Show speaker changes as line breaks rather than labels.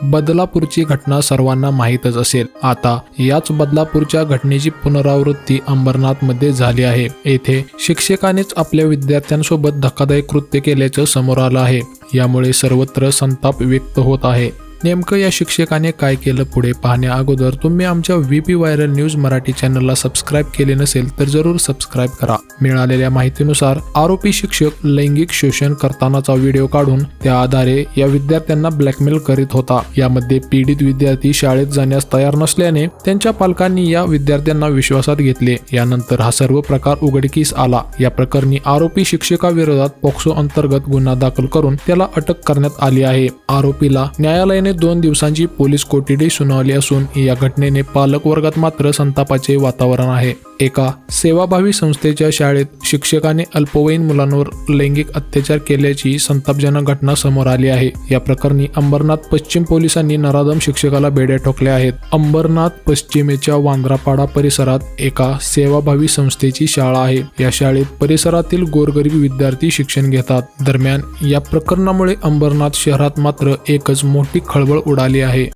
बदलापूरची घटना सर्वांना माहीतच असेल। आता याच बदलापूरच्या घटनेची पुनरावृत्ती अंबरनाथमध्ये झाली आहे। येथे शिक्षकानेच आपल्या विद्यार्थ्यांसोबत धक्कादायक कृत्य केल्याचं समोर आलं आहे। यामुळे सर्वत्र संताप व्यक्त होत आहे। नेमकं या शिक्षकाने काय केलं पुढे पाहण्या अगोदर तुम्ही आमच्या VP व्हायरल न्यूज मराठी चॅनलला सबस्क्राईब केले नसेल तर जरूर सबस्क्राईब करा। मिळालेल्या माहितीनुसार आरोपी शिक्षक लैंगिक शोषण करतानाचा व्हिडिओ काढून त्या आधारे या विद्यार्थ्यांना ब्लॅकमेल करीत होता। यामध्ये पीडित विद्यार्थी शाळेत जाण्यास तयार नसल्याने त्यांच्या पालकांनी या विद्यार्थ्यांना विश्वासात घेतले। यानंतर हा सर्व प्रकार उघडकीस आला। या प्रकरणी आरोपी शिक्षकाविरोधात पॉक्सो अंतर्गत गुन्हा दाखल करून त्याला अटक करण्यात आली आहे। आरोपीला न्यायालयाने 2 दिवसांची पोलीस कोठडी सुनावली असून या घटनेने पालक वर्गात मात्र संतापाचे वातावरण आहे। एका सेवाभावी संस्थेच्या शाळेत शिक्षकाने अल्पवयीन मुलांवर लैंगिक अत्याचार केल्याची संतापजनक घटना समोर आली आहे। या प्रकरणी अंबरनाथ पश्चिम पोलिसांनी नराधम शिक्षकाला बेड्या ठोकल्या आहेत। अंबरनाथ पश्चिमेच्या वांद्रापाडा परिसरात एका सेवाभावी संस्थेची शाळा आहे। या शाळेत परिसरातील गोरगरीब विद्यार्थी शिक्षण घेतात। दरम्यान या प्रकरणामुळे अंबरनाथ शहरात मात्र एकच मोठी खळबळ उडाली आहे।